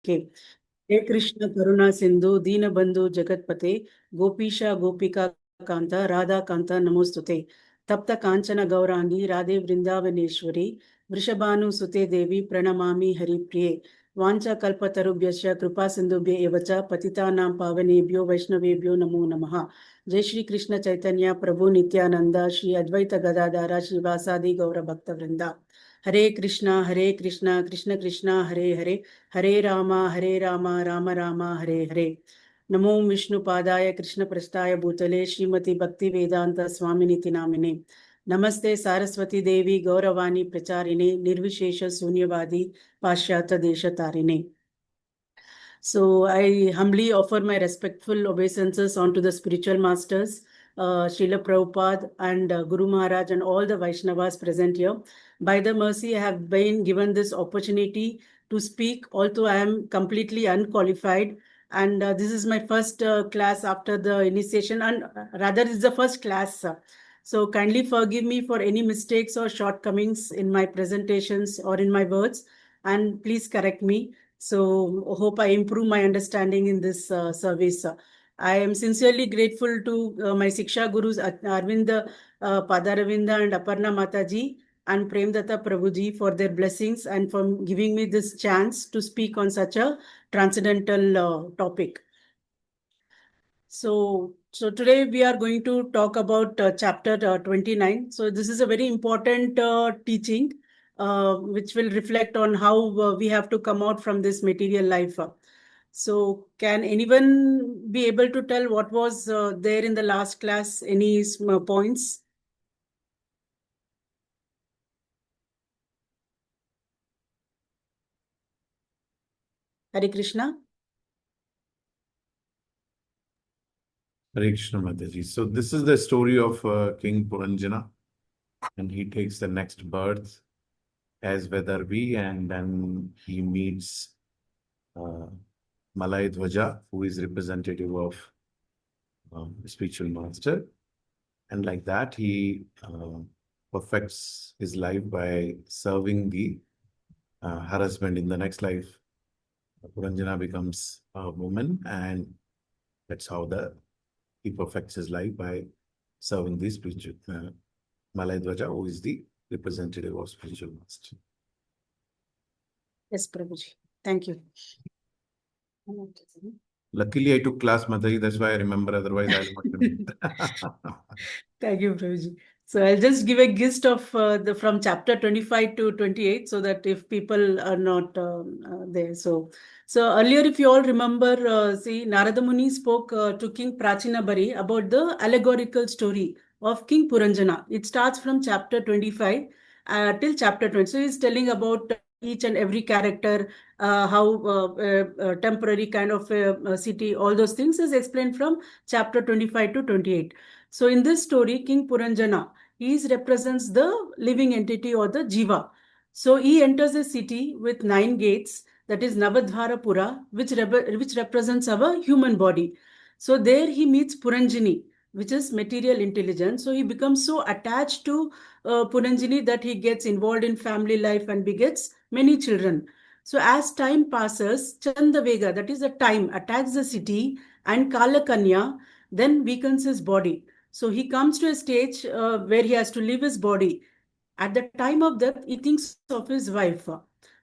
हे कृष्ण करुणा सिंधु दीन बंधु जगतपते गोपीशा गोपिका कांता राधा कांता नमोस्तुते तप्त कांचन गौरांगी राधे वृंदावनेश्वरी वृषभानुसुते देवी प्रणमामि हरिप्रिये वांछा कल्पतरुभ्यश्च कृपा सिंधुभ्य एव च पतितानां पावनेभ्यो वैष्णवेभ्यो नमो नमः। जय श्री कृष्ण चैतन्य प्रभु नित्यानंद श्री अद्वैत गदाधर श्रीवासादि गौर भक्तवृंदा। हरे कृष्णा कृष्ण कृष्ण हरे हरे हरे राम राम राम हरे हरे। नमो विष्णुपादाय कृष्णप्रस्थाय भूतले श्रीमती भक्ति वेदांत स्वामिनिति नामिने नमस्ते सारस्वती देवी गौरवाणी प्रचारिणे निर्विशेष शून्यवादी पाश्चात्य देशतारिणे। So I humbly offer my respectful obeisances onto the spiritual masters, Srila Prabhupada and Guru Maharaj and all the Vaishnavas present here. By the mercy, I have been given this opportunity to speak, although I am completely unqualified. And this is my first class after the initiation, and rather it's the first class. So kindly forgive me for any mistakes or shortcomings in my presentations or in my words, and please correct me. So hope I improve my understanding in this service. I am sincerely grateful to my Siksha Gurus Arvind Padaravinda and Aparna Mataji and Premdatta Prabhuji for their blessings and for giving me this chance to speak on such a transcendental topic. So today we are going to talk about chapter 29. So this is a very important teaching which will reflect on how we have to come out from this material life. So can anyone be able to tell what was there in the last class? Any points? Hare Krishna. Hare Krishna Mataji. So this is the story of King Puranjana, and he takes the next birth as Vedarvi, and then he meets Malai Dvaja, who is representative of spiritual master, and like that he perfects his life by serving the her husband. In the next life, Puranjana becomes a woman, and that's how he perfects his life by serving the spiritual Malai Dvaja, who is the representative of spiritual master. Yes, Prabhuji. Thank you. Luckily, I took class, Mataji. That's why I remember. Otherwise, I will not remember. Thank you, Prabhuji. So I'll just give a gist of from chapter 25 to 28, so that if people are not there. So earlier, if you all remember, see, Narada Muni spoke to King Prachinabari about the allegorical story of King Puranjana. It starts from chapter 25 till chapter 20. So he's telling about each and every character, how temporary kind of city, all those things is explained from chapter 25 to 28. So in this story, King Puranjana, he represents the living entity or the Jiva. So he enters a city with 9 gates, that is Navadvarapura, which represents our human body. So there he meets Puranjini, which is material intelligence. So he becomes so attached to Puranjini that he gets involved in family life and begets many children. So as time passes, Chandavega, that is the time, attacks the city, and Kalakanya then weakens his body. So he comes to a stage where he has to leave his body. At the time of death, he thinks of his wife.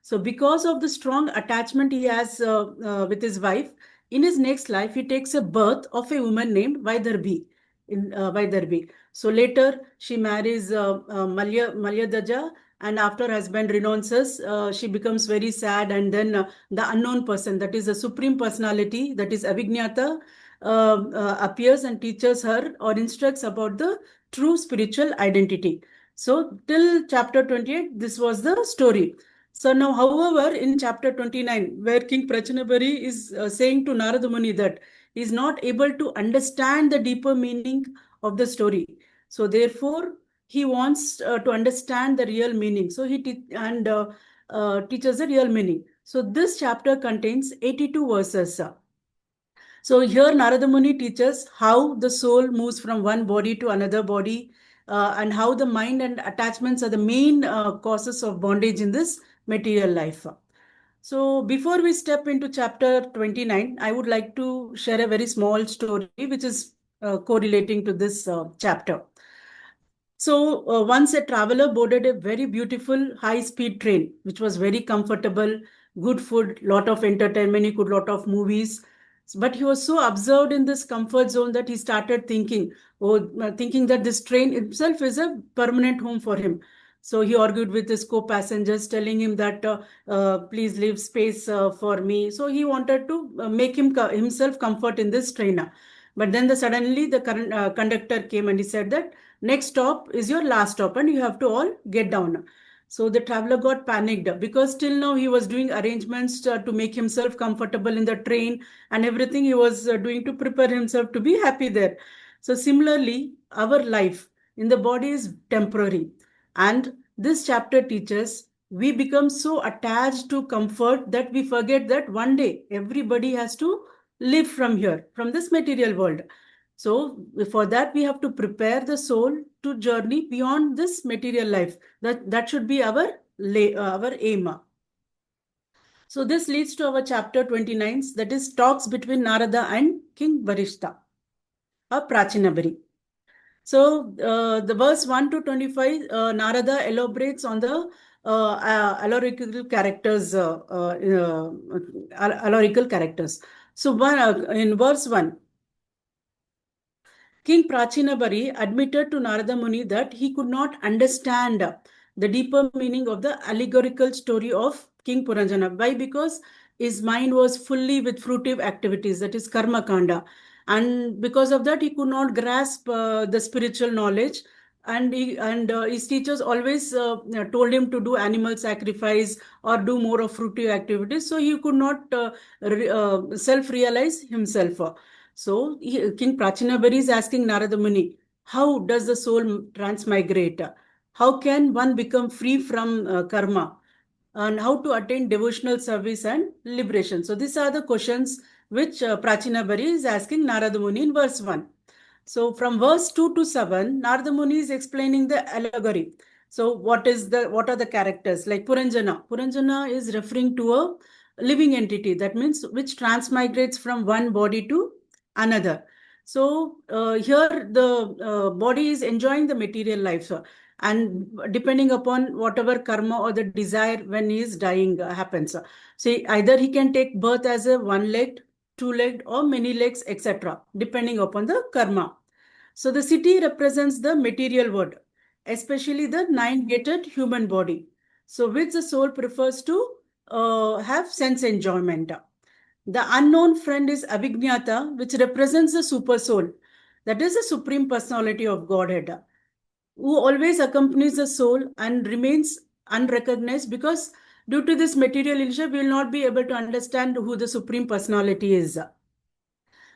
So because of the strong attachment he has with his wife, in his next life, he takes a birth of a woman named Vaidarbi. Vaidarbi. So later, she marries Malyadaja, and after her husband renounces, she becomes very sad, and then the unknown person, that is the supreme personality, that is Avijnata, appears and teaches her or instructs about the true spiritual identity. So till chapter 28, this was the story. So now, however, in chapter 29, where King Prachinabari is saying to Narada Muni that he is not able to understand the deeper meaning of the story. So therefore, he wants to understand the real meaning. So he teaches the real meaning. So this chapter contains 82 verses. So here Narada Muni teaches how the soul moves from one body to another body, and how the mind and attachments are the main causes of bondage in this material life. So before we step into chapter 29, I would like to share a very small story which is correlating to this chapter. So once a traveler boarded a very beautiful high-speed train, which was very comfortable, good food, lot of entertainment, he could lot of movies. But he was so absorbed in this comfort zone that he started thinking that this train itself is a permanent home for him. So he argued with his co-passengers, telling him that please leave space for me. So he wanted to make himself comfort in this train. But then suddenly the current conductor came and he said that next stop is your last stop and you have to all get down. So the traveler got panicked because till now he was doing arrangements to make himself comfortable in the train, and everything he was doing to prepare himself to be happy there. So similarly, our life in the body is temporary. And this chapter teaches we become so attached to comfort that we forget that one day everybody has to live from here, from this material world. So for that, we have to prepare the soul to journey beyond this material life. That should be our aim. So this leads to our chapter 29, that is talks between Narada and King Varishta, a Prachinabari. So the verse 1 to 25, Narada elaborates on the allegorical characters, allegorical characters. So in verse 1, King Prachinabari admitted to Narada Muni that he could not understand the deeper meaning of the allegorical story of King Puranjana. Why? Because his mind was fully with fruitive activities, that is karma kanda. And because of that, he could not grasp the spiritual knowledge. And his teachers always told him to do animal sacrifice or do more of fruitive activities. So he could not self-realize himself. So King Prachinabari is asking Narada Muni, how does the soul transmigrate? How can one become free from karma? And how to attain devotional service and liberation? So these are the questions which Prachinabari is asking Narada Muni in verse 1. So from verse 2 to 7, Narada Muni is explaining the allegory. So what are the characters? Like Puranjana. Puranjana is referring to a living entity, that means which transmigrates from one body to another. So here the body is enjoying the material life. And depending upon whatever karma or the desire when he is dying happens. See, either he can take birth as a one-legged, two-legged or many legs, etc., depending upon the karma. So the city represents the material world, especially the nine-gated human body. So which the soul prefers to have sense enjoyment. The unknown friend is Avijnata, which represents the super soul. That is the supreme personality of Godhead, who always accompanies the soul and remains unrecognized, because due to this material illusion, we will not be able to understand who the supreme personality is.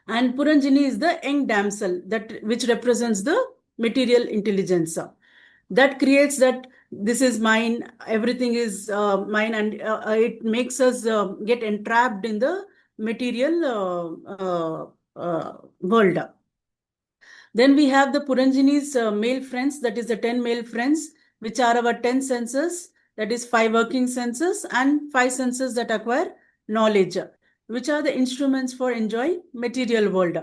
And Puranjini is the young damsel that which represents the material intelligence. That creates that this is mine, everything is mine, and it makes us get entrapped in the material world. Then we have the Puranjini's male friends, that is the 10 male friends, which are our 10 senses, that is 5 working senses and 5 senses that acquire knowledge, which are the instruments for enjoying material world.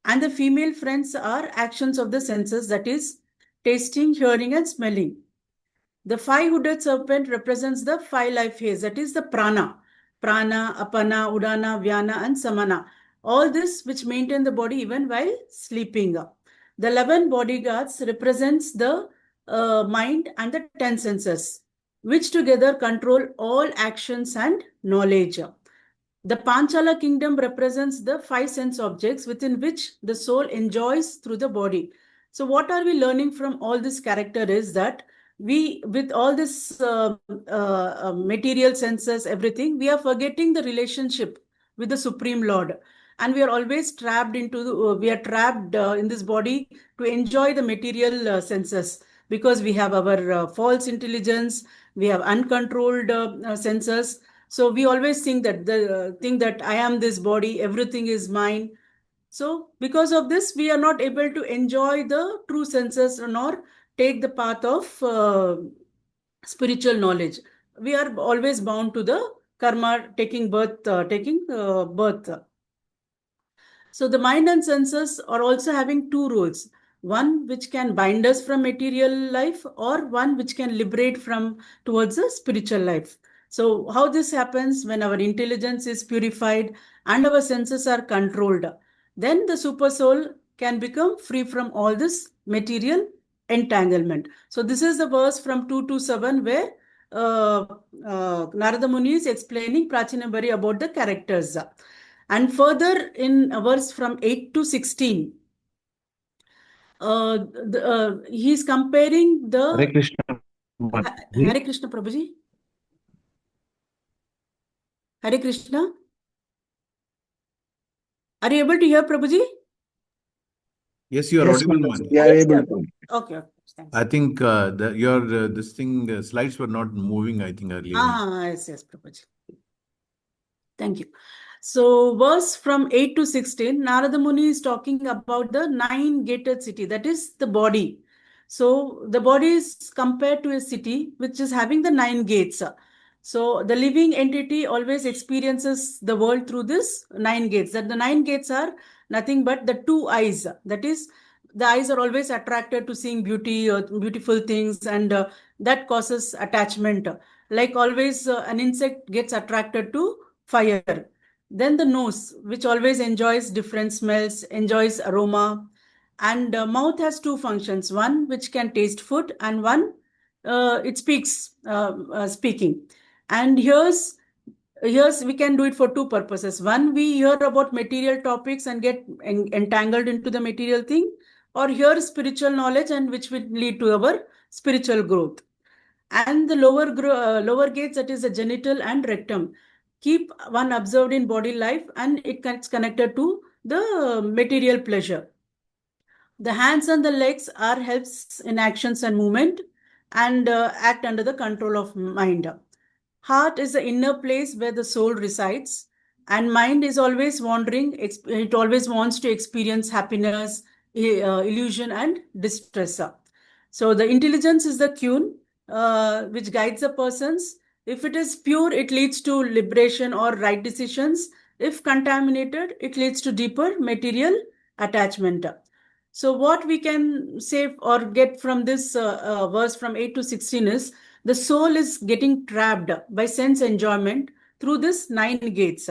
And the female friends are actions of the senses, that is tasting, hearing and smelling. The 5 hooded serpent represents the 5 life phase, that is the prana. Prana, apana, udana, vyana and samana. All this which maintain the body even while sleeping. The 11 bodyguards represents the mind and the 10 senses, which together control all actions and knowledge. The Panchala kingdom represents the 5 sense objects within which the soul enjoys through the body. So what are we learning from all this character is that we, with all this material senses, everything, we are forgetting the relationship with the Supreme Lord. And we are always trapped in this body to enjoy the material senses, because we have our false intelligence, we have uncontrolled senses. So we always think that I am this body, everything is mine. So because of this, we are not able to enjoy the true senses nor take the path of spiritual knowledge. We are always bound to the karma taking birth. So the mind and senses are also having two roles. One which can bind us from material life, or one which can liberate from towards a spiritual life. So how this happens when our intelligence is purified and our senses are controlled, then the super soul can become free from all this material entanglement. So this is the verse from 2 to 7 where Narada Muni is explaining Prachinabari about the characters. And further in verse from 8 to 16, he's comparing Hare the Krishna Mataji. Hare Krishna Prabhuji. Hare Krishna. Are you able to hear Prabhuji? Yes, you are Yes, audible, Mataji. Mani. We are Yes, able sir. to. Okay, okay. Thanks. I think your this thing slides were not moving, I think, earlier. Yes, Prabhuji. Thank you. So, verse from 8 to 16, Narada Muni is talking about the nine-gated city, that is the body. So, the body is compared to a city which is having the nine gates. So, the living entity always experiences the world through this nine gates. That the nine gates are nothing but the two eyes. That is, the eyes are always attracted to seeing beauty or beautiful things, and that causes attachment. Like always, an insect gets attracted to fire. Then the nose, which always enjoys different smells, enjoys aroma. And mouth has two functions, one which can taste food, and one it speaks, speaking. And here's we can do it for two purposes. One, we hear about material topics and get entangled into the material thing, or hear spiritual knowledge and which will lead to our spiritual growth. And the lower gates, that is the genital and rectum, keep one observed in body life, and it gets connected to the material pleasure. The hands and the legs are helps in actions and movement, and act under the control of mind. Heart is the inner place where the soul resides, and mind is always wandering. It always wants to experience happiness, illusion, and distress. So the intelligence is the tune which guides the persons. If it is pure, it leads to liberation or right decisions. If contaminated, it leads to deeper material attachment. So what we can say or get from this verse from 8 to 16 is the soul is getting trapped by sense enjoyment through this nine gates.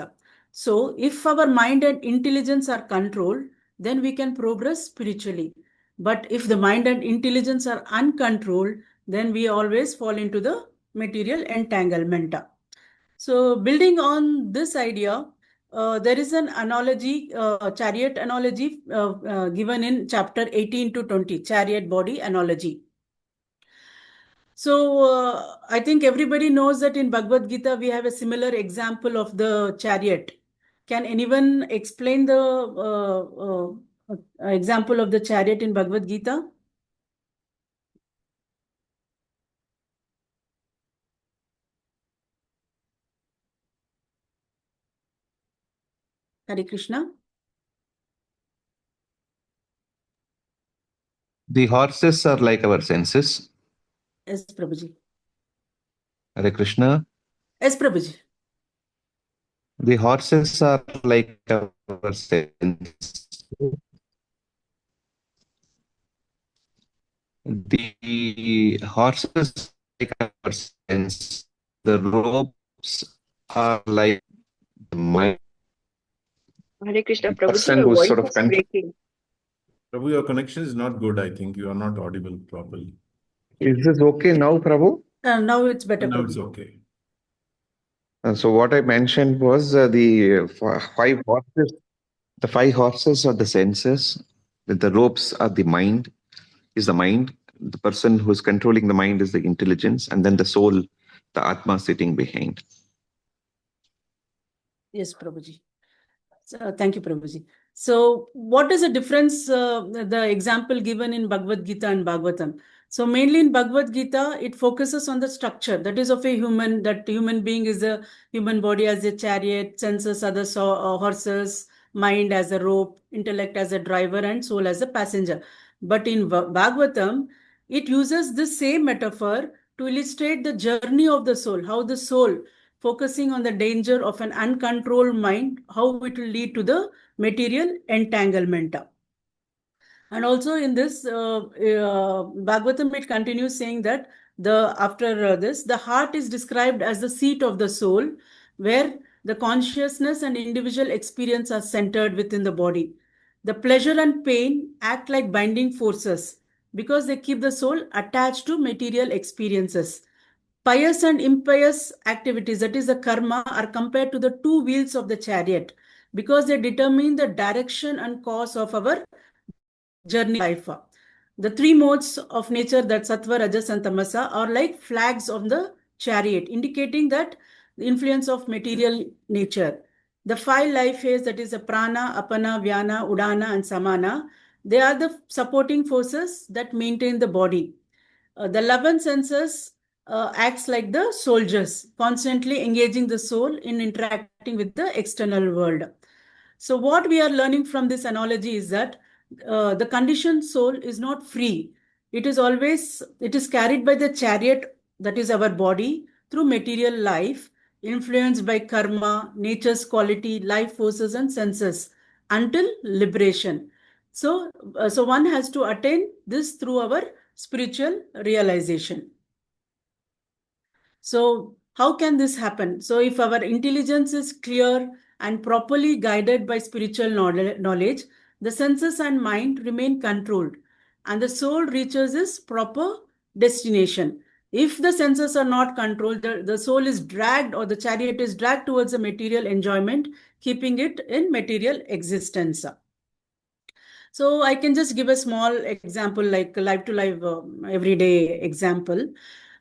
So if our mind and intelligence are controlled, then we can progress spiritually. But if the mind and intelligence are uncontrolled, then we always fall into the material entanglement. So building on this idea, there is an analogy, chariot analogy given in chapter 18 to 20, chariot body analogy. So I think everybody knows that in Bhagavad Gita, we have a similar example of the chariot. Can anyone explain the example of the chariot in Bhagavad Gita? Hare Krishna. The horses are like our senses. Yes, Prabhuji. Hare Krishna. Yes, Prabhuji. The horses are like our senses. The horses like our sense. The ropes are like the mind. Hare Krishna, The Prabhuji, person your who's voice sort of is breaking. Prabhu, your connection is not good. I think you are not audible properly. Is this okay now, Prabhu? Now it's better, Now it's Prabhuji. okay. So what I mentioned was five horses. The five horses are the senses. The ropes are the mind. Is the mind. The person who's controlling the mind is the intelligence, and then the soul, the Atma sitting behind. Yes, Prabhuji. So, thank you, Prabhuji. So, what is the difference, the example given in Bhagavad Gita and Bhagavatam? So, mainly in Bhagavad Gita, it focuses on the structure that is of a human, that human being is a human body as a chariot, senses are the horses, mind as a rope, intellect as a driver, and soul as a passenger. But in Bhagavatam, it uses the same metaphor to illustrate the journey of the soul, how the soul focusing on the danger of an uncontrolled mind, how it will lead to the material entanglement. And also in this Bhagavatam, it continues saying that after this, the heart is described as the seat of the soul, where the consciousness and individual experience are centered within the body. The pleasure and pain act like binding forces because they keep the soul attached to material experiences. Pious and impious activities, that is the karma, are compared to the two wheels of the chariot because they determine the direction and course of our journey life. The three modes of nature, that sattva, rajas, and tamasa, are like flags on the chariot, indicating that the influence of material nature. The five life phase, that is the prana, apana, vyana, udana, and samana, they are the supporting forces that maintain the body. The 11 senses acts like the soldiers, constantly engaging the soul in interacting with the external world. So what we are learning from this analogy is that the conditioned soul is not free. It is carried by the chariot, that is our body, through material life, influenced by karma, nature's quality, life forces, and senses, until liberation. So one has to attain this through our spiritual realization. So how can this happen? So if our intelligence is clear and properly guided by spiritual knowledge, the senses and mind remain controlled and the soul reaches its proper destination. If the senses are not controlled, the soul is dragged, or the chariot is dragged towards a material enjoyment, keeping it in material existence. So I can just give a small example, like live to live everyday example.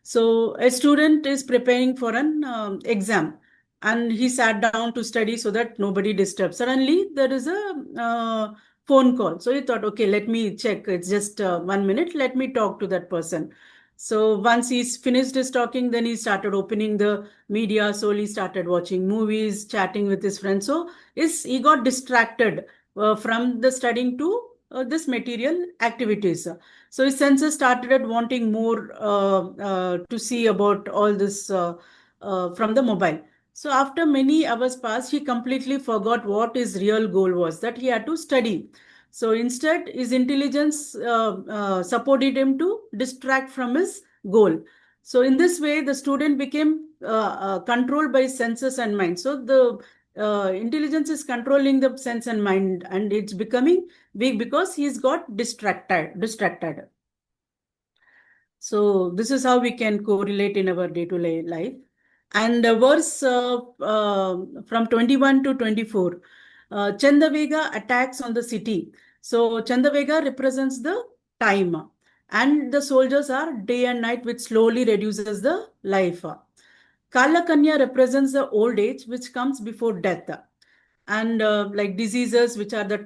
So a student is preparing for an exam and he sat down to study so that nobody disturbs. Suddenly there is a phone call. So he thought, okay, let me check. It's just 1 minute. Let me talk to that person. So once he's finished his talking, then he started opening the media. So he started watching movies, chatting with his friends. So he got distracted from the studying to this material activities. So his senses started wanting more to see about all this from the mobile. So after many hours passed, he completely forgot what his real goal was, that he had to study. So instead, his intelligence supported him to distract from his goal. So in this way, the student became controlled by senses and mind. So the intelligence is controlling the sense and mind, and it's becoming weak because he's got distracted. So this is how we can correlate in our day-to-day life. And verse from 21 to 24, Chandavega attacks on the city. So Chandavega represents the time, and the soldiers are day and night, which slowly reduces the life. Kalakanya represents the old age, which comes before death. And like diseases, which are the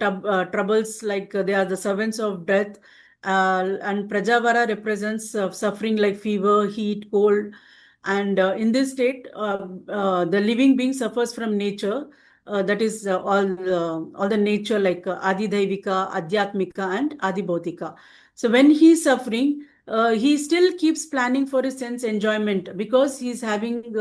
troubles, like they are the servants of death. And Prajavara represents suffering like fever, heat, cold. And in this state, the living being suffers from nature. That is all the nature, like Adi Daivika, Adhyatmika, and Adi Bhautika. So when he is suffering, he still keeps planning for his sense enjoyment because he's having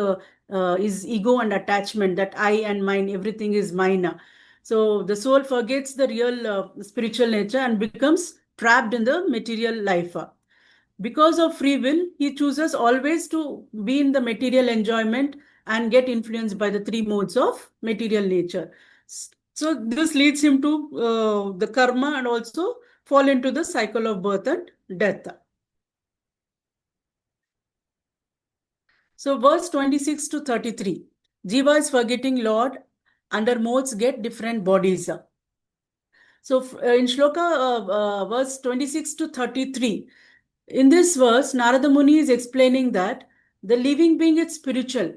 his ego and attachment, that I and mine, everything is mine. So the soul forgets the real spiritual nature and becomes trapped in the material life. Because of free will, he chooses always to be in the material enjoyment and get influenced by the three modes of material nature. So this leads him to the karma and also fall into the cycle of birth and death. So verse 26 to 33, Jiva is forgetting Lord, under modes get different bodies. So in shloka verse 26 to 33, in this verse, Narada Muni is explaining that the living being is spiritual,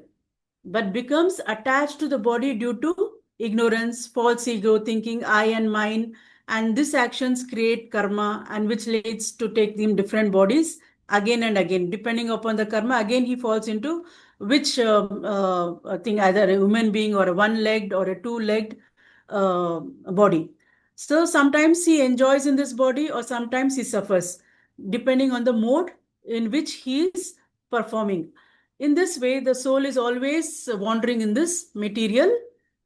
but becomes attached to the body due to ignorance, false ego, thinking I and mine, and these actions create karma, and which leads to take them different bodies again and again. Depending upon the karma, again he falls into which thing, either a human being or a one-legged or a two-legged body. So sometimes he enjoys in this body or sometimes he suffers, depending on the mode in which he is performing. In this way, the soul is always wandering in this material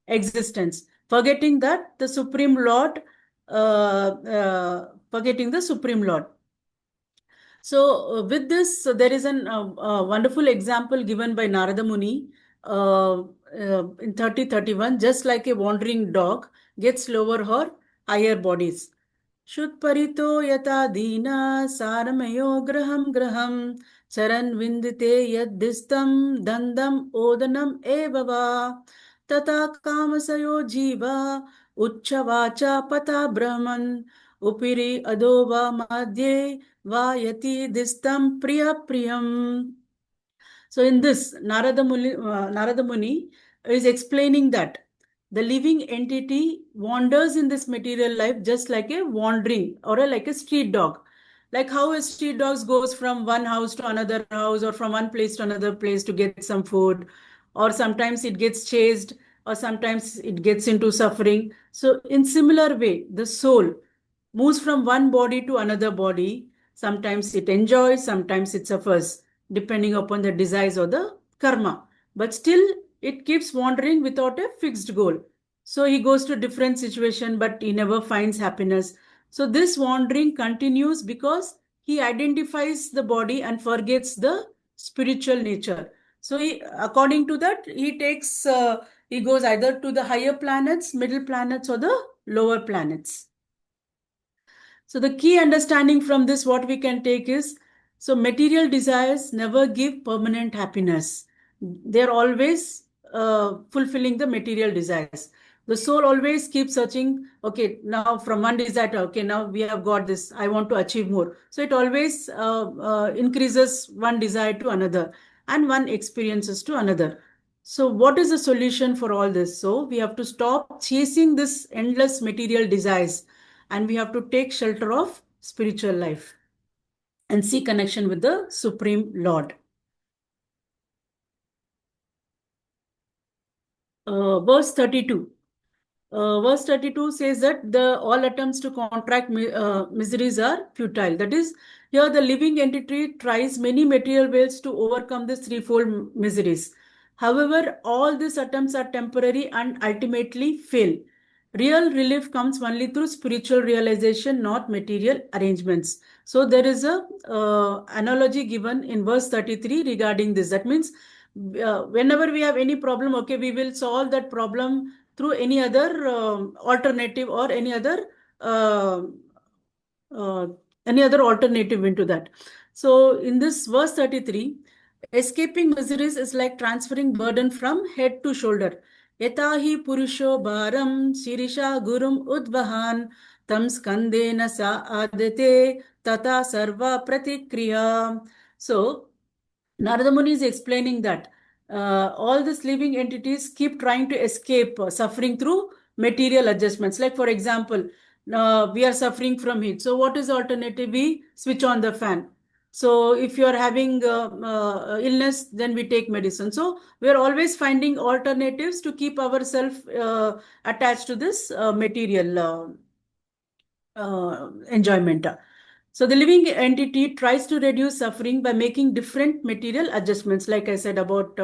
existence, forgetting that the Supreme Lord, forgetting the Supreme Lord. So, with this, there is a wonderful example given by Narada Muni in 3031. Just like a wandering dog gets lower or higher bodies. Shutparito yata dina saramayo graham graham charan vindite yaddistam dandam odanam evava tata kamasayo jiva uchchavacha pata brahman upiri adova madhye vayati distam priya priyam. So in this, Narada Muni is explaining that the living entity wanders in this material life just like a wandering or like a street dog. Like how a street dog goes from one house to another house or from one place to another place to get some food, or sometimes it gets chased, or sometimes it gets into suffering. So in similar way, the soul moves from one body to another body. Sometimes it enjoys, sometimes it suffers, depending upon the desires or the karma. But still, it keeps wandering without a fixed goal. So he goes to different situation, but he never finds happiness. So this wandering continues because he identifies the body and forgets the spiritual nature. So according to that, he goes either to the higher planets, middle planets, or the lower planets. So the key understanding from this, what we can take is, so material desires never give permanent happiness. They're always fulfilling the material desires. The soul always keeps searching, okay, now from one desire to, okay, now we have got this, I want to achieve more. So it always increases one desire to another and one experiences to another. So what is the solution for all this? So we have to stop chasing this endless material desires, and we have to take shelter of spiritual life and seek connection with the Supreme Lord. Verse 32. Verse 32 says that all attempts to contract miseries are futile. That is, here the living entity tries many material ways to overcome these threefold miseries. However, all these attempts are temporary and ultimately fail. Real relief comes only through spiritual realization, not material arrangements. So there is a analogy given in verse 33 regarding this. That means whenever we have any problem, okay, we will solve that problem through any other alternative or uh, uh, any other alternative into that. So in this verse 33, escaping miseries is like transferring burden from head to shoulder. Yatahi purusho bharam shirisha gurum udvahan tam skandena sa adete tata sarva pratikriya. So Narada Muni is explaining that all these living entities keep trying to escape suffering through material adjustments. Like, for example, we are suffering from heat. So, what is the alternative? We switch on the fan. So, if you are having illness, then we take medicine. So, we are always finding alternatives to keep ourselves attached to this material enjoyment. So the living entity tries to reduce suffering by making different material adjustments. Like I said about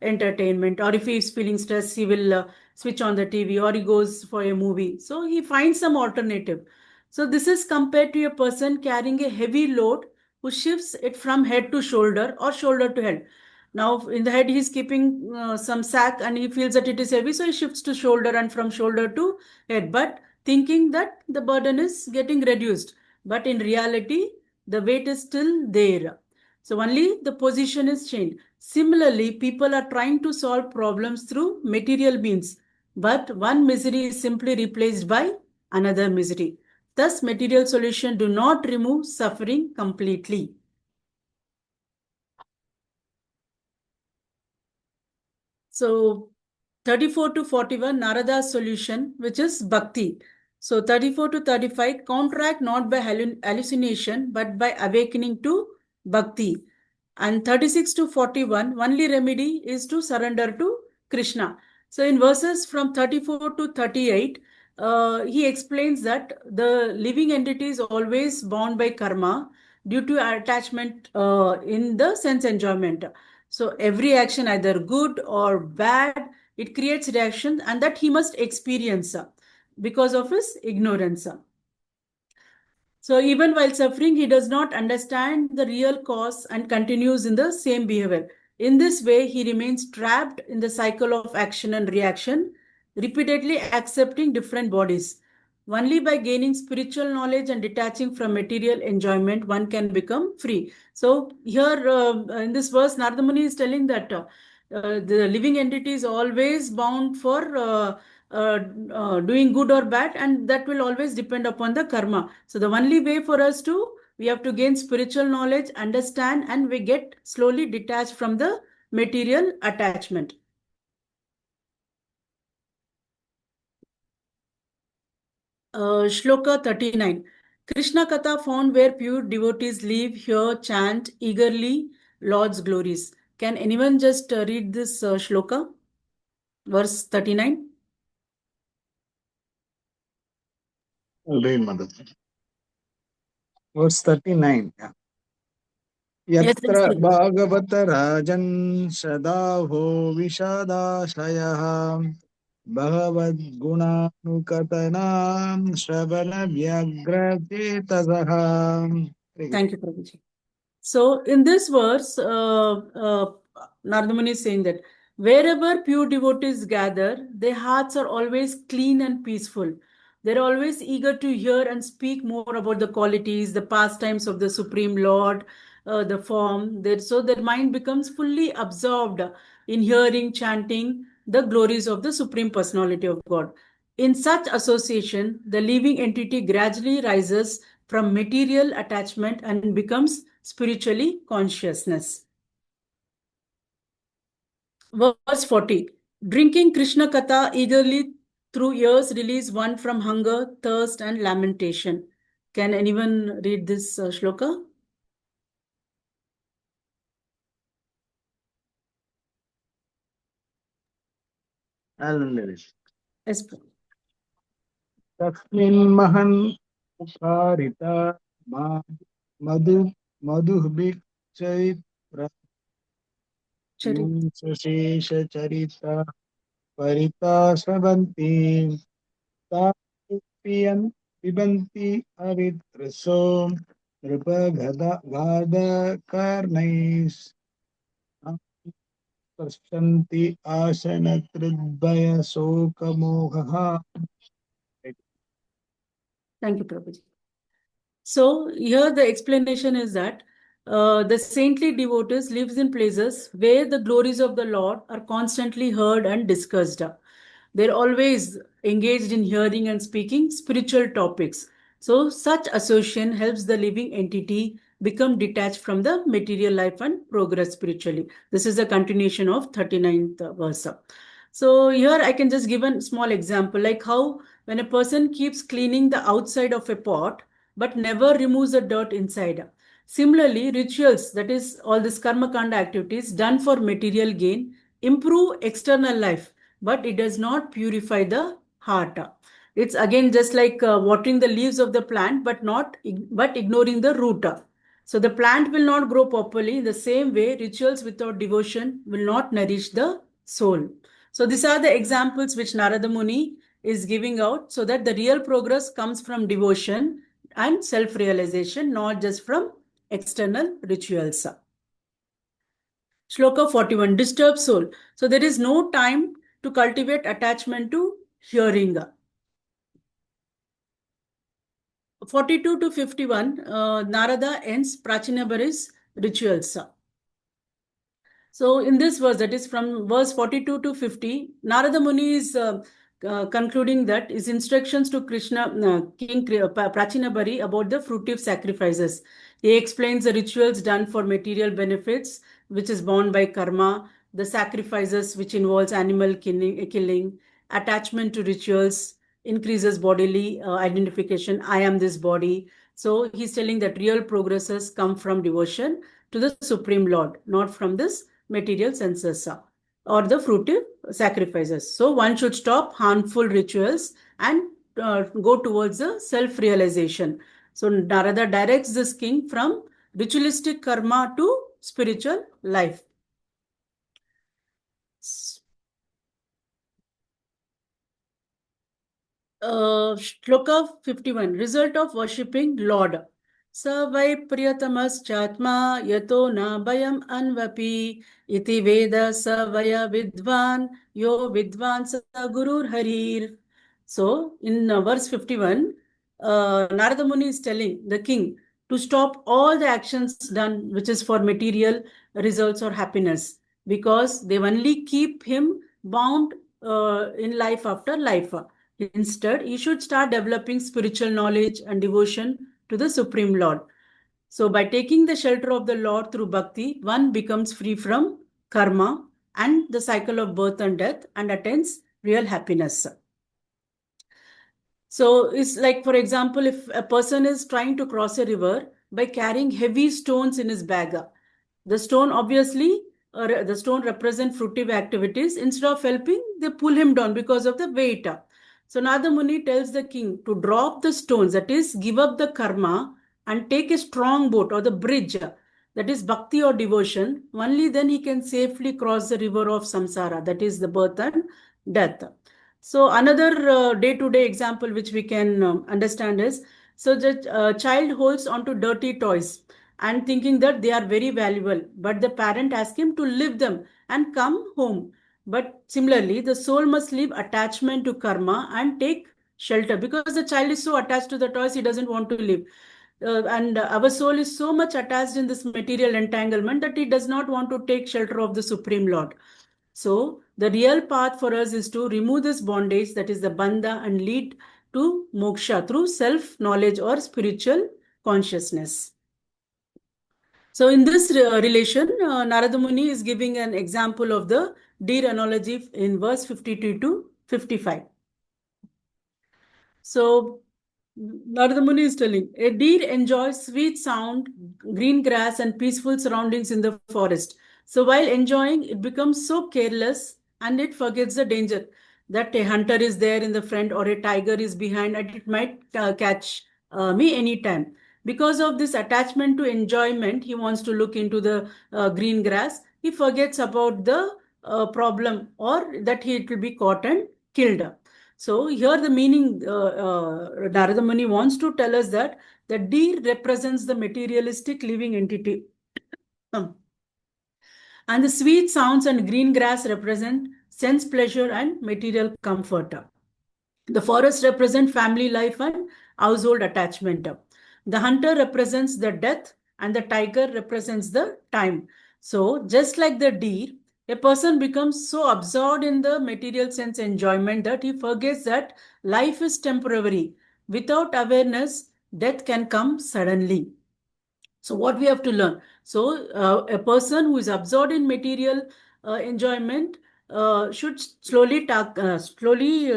entertainment, or if he's feeling stress, he will switch on the TV or he goes for a movie. So he finds some alternative. So this is compared to a person carrying a heavy load who shifts it from head to shoulder or shoulder to head. Now in the head, he's keeping some sack and he feels that it is heavy. So he shifts to shoulder and from shoulder to head. But thinking that the burden is getting reduced, but in reality, the weight is still there. So only the position is changed. Similarly, people are trying to solve problems through material means, but one misery is simply replaced by another misery. Thus, material solution do not remove suffering completely. So 34 to 41, Narada's solution, which is bhakti. So 34 to 35, counteract not by hallucination, but by awakening to bhakti. And 36 to 41, only remedy is to surrender to Krishna. So in verses from 34 to 38, he explains that the living entity is always bound by karma due to attachment in the sense enjoyment. So every action, either good or bad, it creates reaction, and that he must experience because of his ignorance. So even while suffering, he does not understand the real cause and continues in the same behavior. In this way, he remains trapped in the cycle of action and reaction, repeatedly accepting different bodies. Only by gaining spiritual knowledge and detaching from material enjoyment, one can become free. So here in this verse, Narada Muni is telling that the living entity is always bound for doing good or bad, and that will always depend upon the karma. So the only way for us to, we have to gain spiritual knowledge, understand, and we get slowly detached from the material attachment. Shloka 39. Krishna Katha found where pure devotees live, hear, chant eagerly Lord's glories. Can anyone just read this shloka? Verse 39. I'll read, Mother. Verse 39. Yeah. Yes, यत्र yes, please. Bhagavat राजन् सदाहो विषदाशयः भगवद्गुणानुकथनां श्रवणव्यग्रचेतसः. Thank you, Prabhuji. So in this verse, Narada Muni is saying that wherever pure devotees gather, their hearts are always clean and peaceful. They're always eager to hear and speak more about the qualities, the pastimes of the Supreme Lord, the form. So their mind becomes fully absorbed in hearing, chanting the glories of the Supreme Personality of God. In such association, the living entity gradually rises from material attachment and becomes spiritually consciousness. Verse 40. Drinking Krishna Katha eagerly through years release one from hunger, thirst, and lamentation. Can anyone read this shloka? I'll read it. Yes. तस्मिन् महन् उपारिता मधु मधुभिक्षैप्राशेषचरिता परिता स्रवन्ति पिबन्ति हरितृसो नृपगदाधकर्णैः स्पृशन्ति आसनकृद्भयशोकमोहः. Thank you, Prabhuji. So here the explanation is that the saintly devotees lives in places where the glories of the Lord are constantly heard and discussed. They're always engaged in hearing and speaking spiritual topics. So such association helps the living entity become detached from the material life and progress spiritually. This is a continuation of 39th verse. So here I can just give a small example, like how when a person keeps cleaning the outside of a pot, but never removes the dirt inside. Similarly, rituals, that is all this karma kanda activities done for material gain, improve external life, but it does not purify the heart. It's again just like watering the leaves of the plant, but ignoring the root. So the plant will not grow properly. In the same way, rituals without devotion will not nourish the soul. So these are the examples which Narada Muni is giving out, so that the real progress comes from devotion and self-realization, not just from external rituals. Shloka 41, disturbed soul. So there is no time to cultivate attachment to hearing. 42 to 51, Narada ends Prachinabhari's rituals. So in this verse, that is from verse 42 to 50, Narada Muni is concluding that his instructions to Krishna, King Prachinabhari about the fruitive sacrifices. He explains the rituals done for material benefits, which is borne by karma, the sacrifices which involves animal killing, attachment to rituals, increases bodily identification, I am this body. So he's telling that real progresses come from devotion to the Supreme Lord, not from this material senses or the fruitive sacrifices. So one should stop harmful rituals and go towards the self-realization. So Narada directs this king from ritualistic karma to spiritual life. Shloka 51, result of worshipping Lord. Sa vai priyatamas chatma yato na bayam anvapi iti veda sa vaya vidvan yo vidvan sa gurur harir. So, in verse 51, Narada Muni is telling the king to stop all the actions done which is for material results or happiness, because they only keep him bound in life after life. Instead, he should start developing spiritual knowledge and devotion to the Supreme Lord. So, by taking the shelter of the Lord through bhakti, one becomes free from karma and the cycle of birth and death and attains real happiness. So, it's like, for example, if a person is trying to cross a river by carrying heavy stones in his bag, the stone obviously, the stone represent fruitive activities. Instead of helping, they pull him down because of the weight. So Narada Muni tells the king to drop the stones, that is, give up the karma and take a strong boat or the bridge, that is bhakti or devotion. Only then he can safely cross the river of samsara, that is the birth and death. So another day-to-day example which we can understand is, so that child holds onto dirty toys and thinking that they are very valuable, but the parent asks him to leave them and come home. But similarly, the soul must leave attachment to karma and take shelter, because the child is so attached to the toys, he doesn't want to leave. And our soul is so much attached in this material entanglement that he does not want to take shelter of the Supreme Lord. So the real path for us is to remove this bondage, that is the bandha, and lead to moksha through self-knowledge or spiritual consciousness. So in this relation, Narada Muni is giving an example of the deer analogy in verse 52 to 55. So Narada Muni is telling, a deer enjoys sweet sound, green grass and peaceful surroundings in the forest. So while enjoying, it becomes so careless and it forgets the danger, that a hunter is there in the front or a tiger is behind and it might catch me anytime. Because of this attachment to enjoyment, he wants to look into the green grass. He forgets about the problem, or that he will be caught and killed. So here the meaning, Narada Muni wants to tell us that the deer represents the materialistic living entity. And the sweet sounds and green grass represent sense pleasure and material comfort. The forest represents family life and household attachment. The hunter represents the death and the tiger represents the time. So just like the deer, a person becomes so absorbed in the material sense enjoyment that he forgets that life is temporary. Without awareness, death can come suddenly. So what we have to learn? So a person who is absorbed in material enjoyment should slowly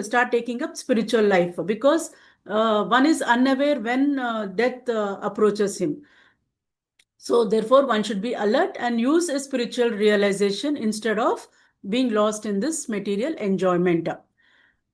start taking up spiritual life, because one is unaware when death approaches him. So therefore, one should be alert and use a spiritual realization instead of being lost in this material enjoyment.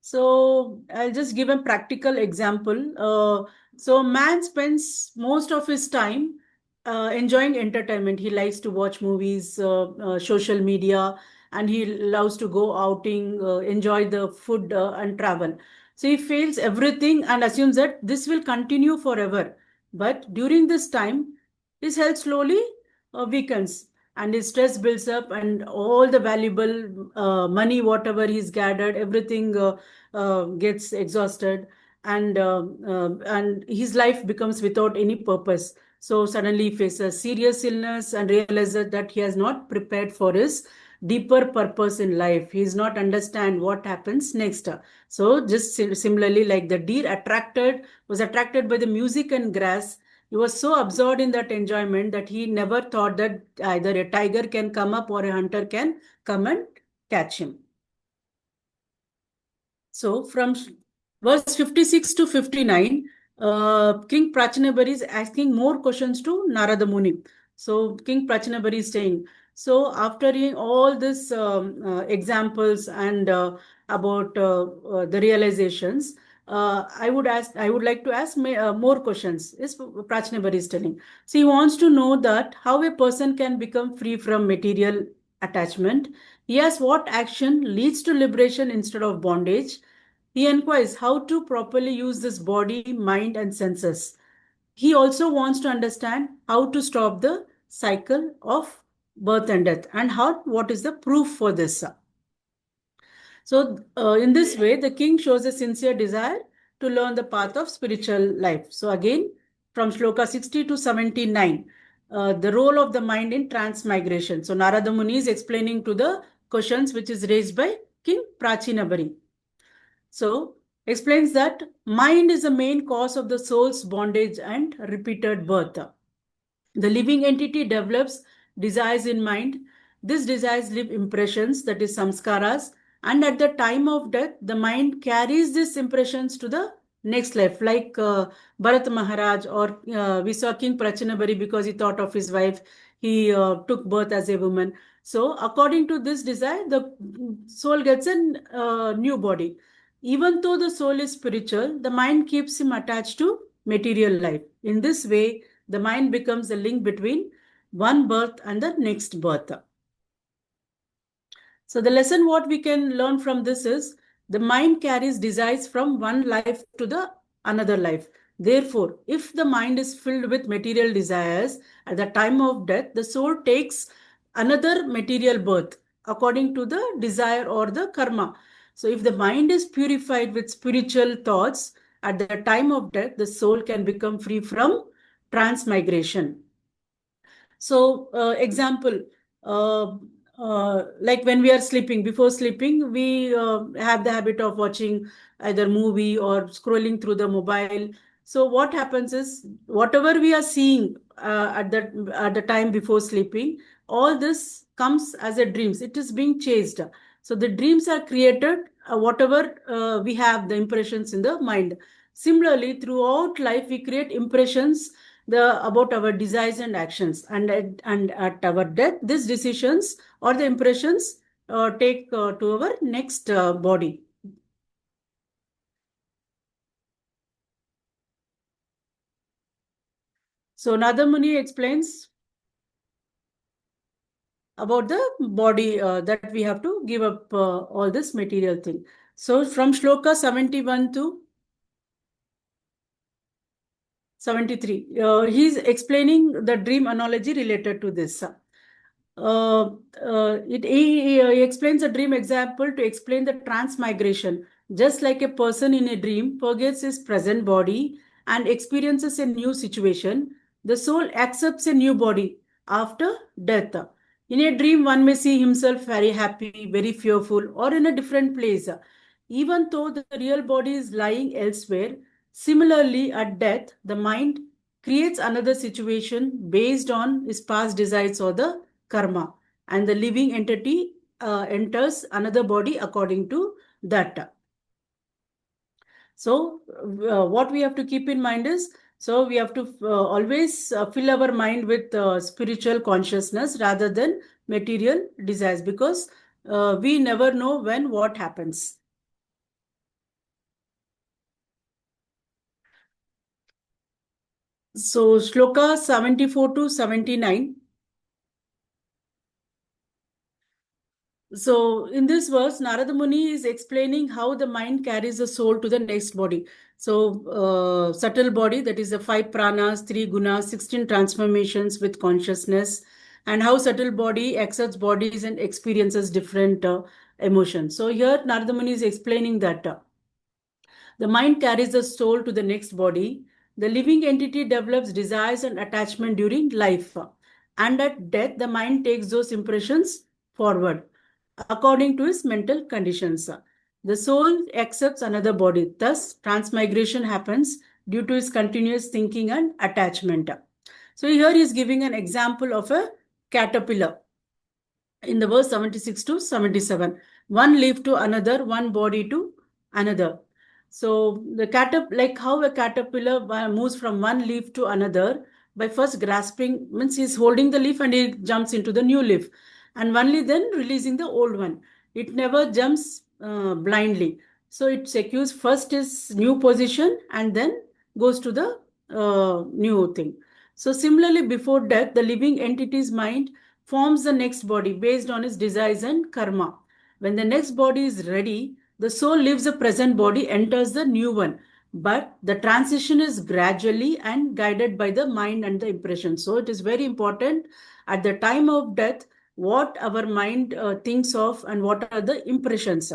So I'll just give a practical example. So man spends most of his time enjoying entertainment. He likes to watch movies, social media, and he loves to go outing, enjoy the food and travel. So he fails everything and assumes that this will continue forever. But during this time, his health slowly weakens and his stress builds up, and all the valuable money, whatever he's gathered, everything gets exhausted, and his life becomes without any purpose. So suddenly he faces serious illness and realizes that he has not prepared for his deeper purpose in life. He does not understand what happens next. So just similarly, like the deer was attracted by the music and grass. He was so absorbed in that enjoyment that he never thought that either a tiger can come up or a hunter can come and catch him. So from verse 56 to 59, King Prachinabari is asking more questions to Narada Muni. So King Prachinabari is saying, so after hearing all these examples and about the realizations, I would like to ask more questions. Is Prachinabari is telling. So he wants to know that how a person can become free from material attachment. Yes, what action leads to liberation instead of bondage? He inquires how to properly use this body, mind, and senses. He also wants to understand how to stop the cycle of birth and death and what is the proof for this. So, in this way, the king shows a sincere desire to learn the path of spiritual life. So, again, from Shloka 60 to 79, the role of the mind in transmigration. So, Narada Muni is explaining to the questions which is raised by King Prachinabari. So, explains that mind is the main cause of the soul's bondage and repeated birth. The living entity develops desires in mind. These desires leave impressions, that is samskaras, and at the time of death, the mind carries these impressions to the next life, like Bharat Maharaj, or we saw King Prachinabari because he thought of his wife, he took birth as a woman. So, according to this desire, the soul gets a new body. Even though the soul is spiritual, the mind keeps him attached to material life. In this way, the mind becomes a link between one birth and the next birth. So the lesson what we can learn from this is the mind carries desires from one life to the another life. Therefore, if the mind is filled with material desires at the time of death, the soul takes another material birth according to the desire or the karma. So if the mind is purified with spiritual thoughts at the time of death, the soul can become free from transmigration. So, example, like when we are sleeping, before sleeping, we have the habit of watching either movie or scrolling through the mobile. So, what happens is whatever we are seeing at the time before sleeping, all this comes as a dreams. It is being chased. So, the dreams are created. Whatever we have the impressions in the mind. Similarly, throughout life, we create impressions about our desires and actions, and at our death, these decisions or the impressions take to our next body. So Nada Muni explains about the body that we have to give up all this material thing. So from Shloka 71 to 73, he's explaining the dream analogy related to this. He explains a dream example to explain the transmigration. Just like a person in a dream forgets his present body and experiences a new situation, the soul accepts a new body after death. In a dream, one may see himself very happy, very fearful, or in a different place. Even though the real body is lying elsewhere, similarly, at death, the mind creates another situation based on his past desires or the karma, and the living entity enters another body according to that. So what we have to keep in mind is, so we have to always fill our mind with spiritual consciousness rather than material desires, because we never know when what happens. So Shloka 74 to 79. So in this verse, Narada Muni is explaining how the mind carries the soul to the next body. So subtle body, that is the 5 pranas, 3 gunas, 16 transformations with consciousness, and how subtle body accepts bodies and experiences different emotions. So here Narada Muni is explaining that the mind carries the soul to the next body. The living entity develops desires and attachment during life. And at death, the mind takes those impressions forward according to his mental conditions. The soul accepts another body. Thus, transmigration happens due to his continuous thinking and attachment. So here he is giving an example of a caterpillar in the verse 76 to 77. One leaf to another, one body to another. So the like how a caterpillar moves from one leaf to another by first grasping, means he's holding the leaf and he jumps into the new leaf, and only then releasing the old one. It never jumps blindly. So it secures first his new position and then goes to the new thing. So similarly, before death, the living entity's mind forms the next body based on its desires and karma. When the next body is ready, the soul leaves the present body, enters the new one. But the transition is gradually and guided by the mind and the impression. So it is very important at the time of death what our mind thinks of and what are the impressions.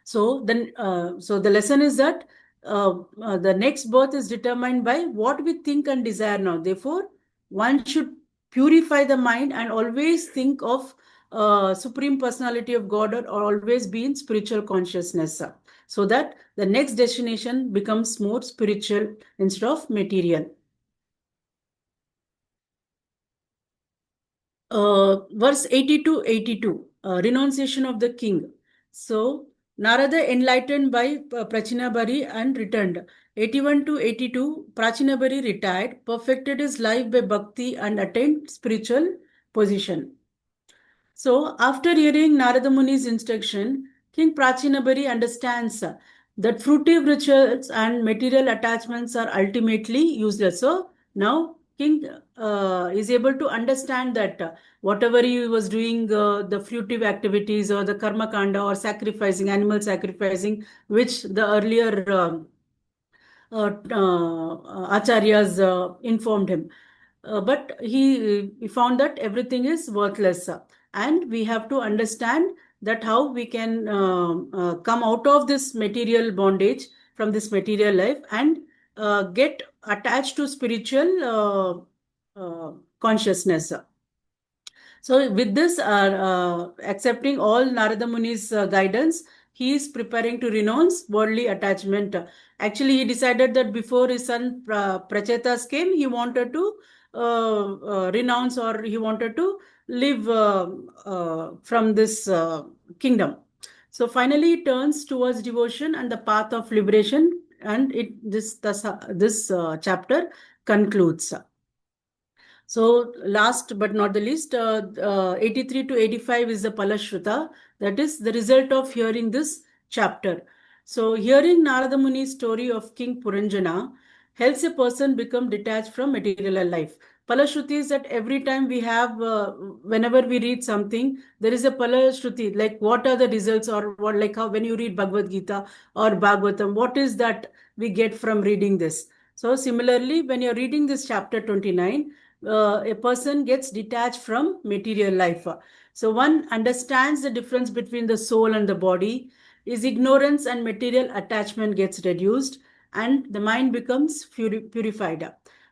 So then, so the lesson is that the next birth is determined by what we think and desire now. Therefore, one should purify the mind and always think of Supreme Personality of God, or always be in spiritual consciousness, so that the next destination becomes more spiritual instead of material. Verse 82, renunciation of the king. So Narada enlightened by Prachinabari and returned. 81 to 82, Prachinabari retired, perfected his life by bhakti and attained spiritual position. So after hearing Narada Muni's instruction, King Prachinabari understands that fruitive rituals and material attachments are ultimately useless. So now King is able to understand that whatever he was doing, the fruitive activities or the karma kanda or sacrificing, animal sacrificing, which the earlier acharyas informed him. But he found that everything is worthless. And we have to understand that how we can come out of this material bondage, from this material life, and get attached to spiritual consciousness. So with this, accepting all Narada Muni's guidance, he is preparing to renounce worldly attachment. Actually, he decided that before his son Prachetas came, he wanted to renounce, or he wanted to live from this kingdom. So finally, he turns towards devotion and the path of liberation, and this chapter concludes. So last but not the least, 83 to 85 is the Palashruta. That is the result of hearing this chapter. So hearing Narada Muni's story of King Puranjana helps a person become detached from material life. Palashruti is that every time we have, whenever we read something, there is a Palashruti, like what are the results, or what, like how when you read Bhagavad Gita or Bhagavatam, what is that we get from reading this? So similarly, when you're reading this chapter 29, a person gets detached from material life. So one understands the difference between the soul and the body. His ignorance and material attachment gets reduced, and the mind becomes purified.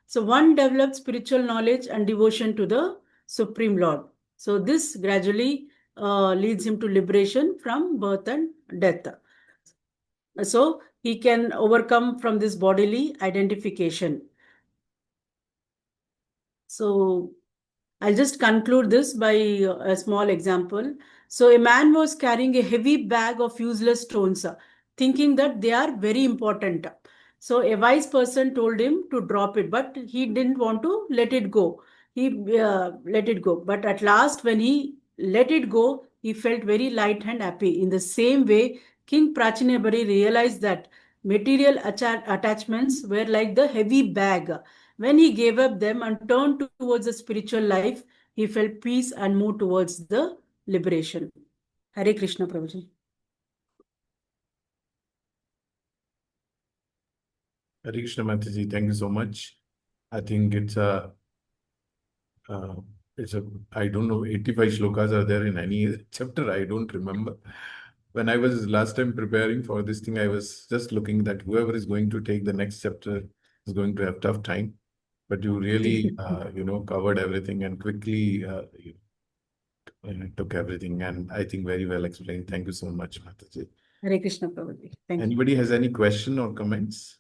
So one develops spiritual knowledge and devotion to the Supreme Lord. So this gradually leads him to liberation from birth and death. So he can overcome from this bodily identification. So I'll just conclude this by a small example. So a man was carrying a heavy bag of useless stones, thinking that they are very important. So a wise person told him to drop it, but he didn't want to let it go. He let it go. But at last, when he let it go, he felt very light and happy. In the same way, King Prachinabari realized that material attachments were like the heavy bag. When he gave up them and turned towards the spiritual life, he felt peace and moved towards the liberation. Hare Krishna, Prabhuji. Hare Krishna Mataji, thank you so much. I think I don't know, 85 shlokas are there in any chapter. I don't remember. When I was last time preparing for this thing, I was just looking that whoever is going to take the next chapter is going to have tough time. But you really, covered everything and quickly took everything, and I think very well explained. Thank you so much, Mataji. Hare Krishna, Prabhuji. Thank you. Anybody has any question or comments?